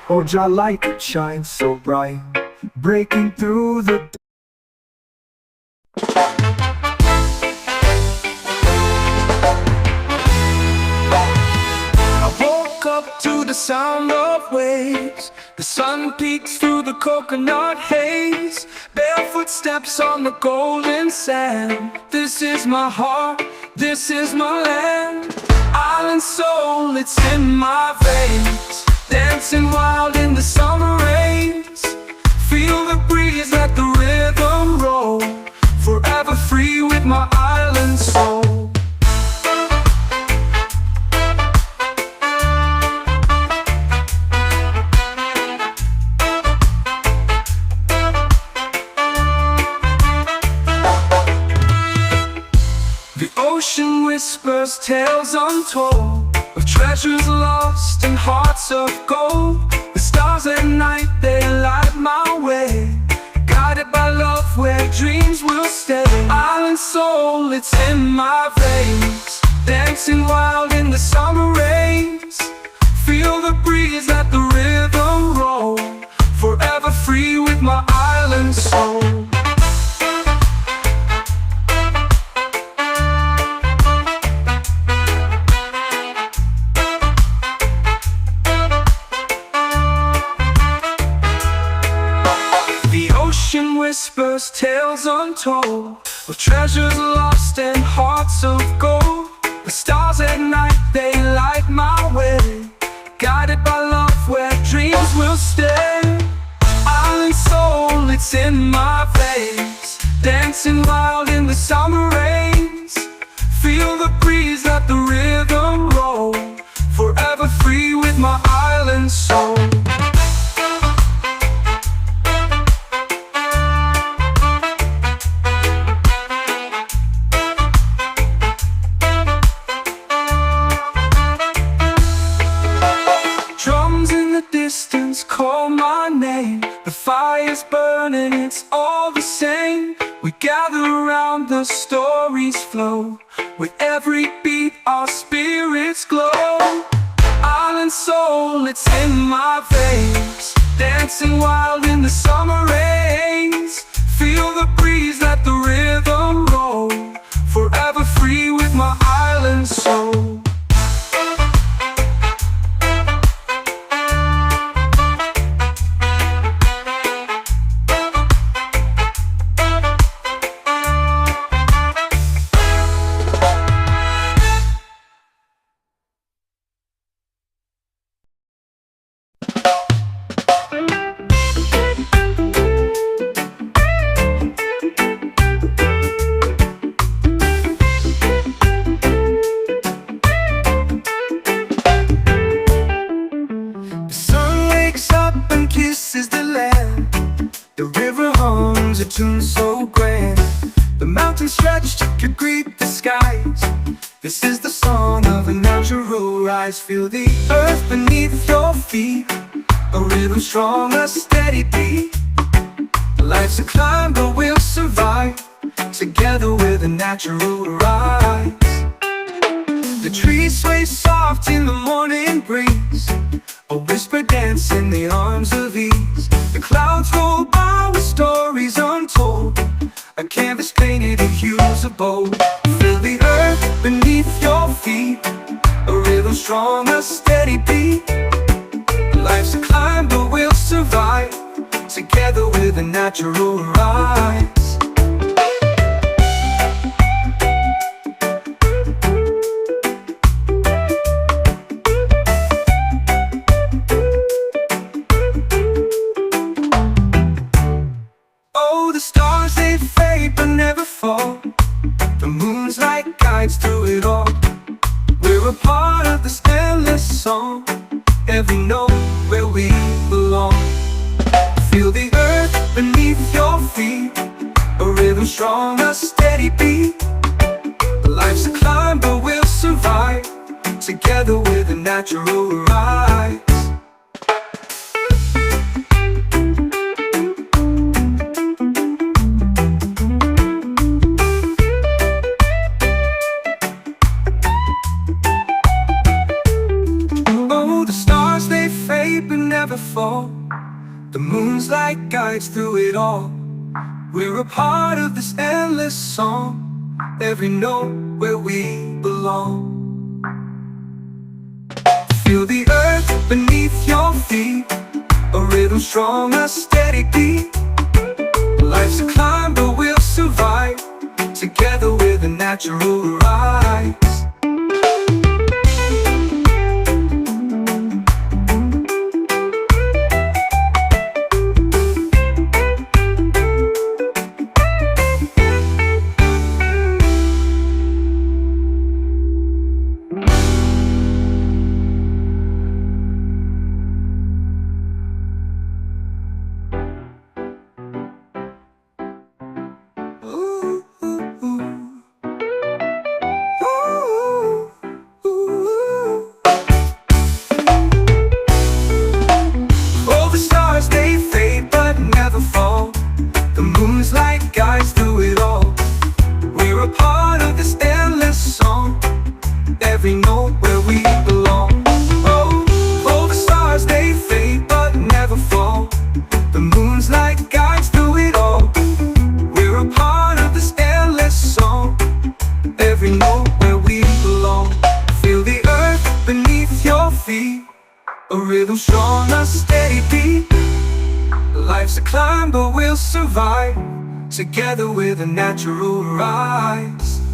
Speaker 3: Oh, Jah light shines so bright, breaking through the I woke up to the sound of waves. The sun peeks through the coconut haze. Barefoot steps on the golden sand. This is my heart, this is my land. Island soul, it's in my veins. Dancing wild in the summer rains. Feel the breeze, let the rhythm roll. Forever free with my island soul. The ocean whispers tales untold of treasures lost and hearts of gold. The stars at night, they light my way. Guided by love where dreams will stay. Island soul, it's in my veins. Dancing wild in the summer rains. Feel the breeze, let the rhythm roll. Forever free with my island soul. Whispers, tales untold of treasures lost and hearts of gold. The stars at night, they light my way. Guided by love where dreams will stay. Island soul, it's in my veins. Dancing wild in the summer rains. Feel the breeze, let the rhythm roll. Forever free with my island soul. Call my name, the fire's burning, it's all the same. We gather around, the stories flow. With every beat our spirits glow. Island soul, it's in my veins. Dancing wild in the summer rains. Feel the breeze, let the rhythm roll. Forever free with my island soul. Tune so grand, the mountains stretched could greet the skies. This is the song of a natural rise. Feel the earth beneath your feet, a rhythm strong, a steady beat. Life's a climb, but we'll survive together with a natural rise. The trees sway soft in the morning breeze, a whisper dance in the arms of ease. The clouds roll by with stories untold, a canvas painted in hues of bold. Feel the earth beneath your feet, a rhythm strong, a steady beat. Life's a climb, but we'll survive together with a natural rise. The moon's light guides through it all. We're a part of this endless song, every note where we belong. Feel the earth beneath your feet, a rhythm strong, a steady beat. Life's a climb, but we'll survive together with a natural rise. never fall. The moon's like guides through it all. We're a part of this endless song, every note where we belong. Feel the earth beneath your feet, a rhythm strong, a steady beat. Life's a climb but we'll survive, together with a natural rise. A rhythm strong, a steady beat. Life's a climb but we'll survive, together with a natural rise.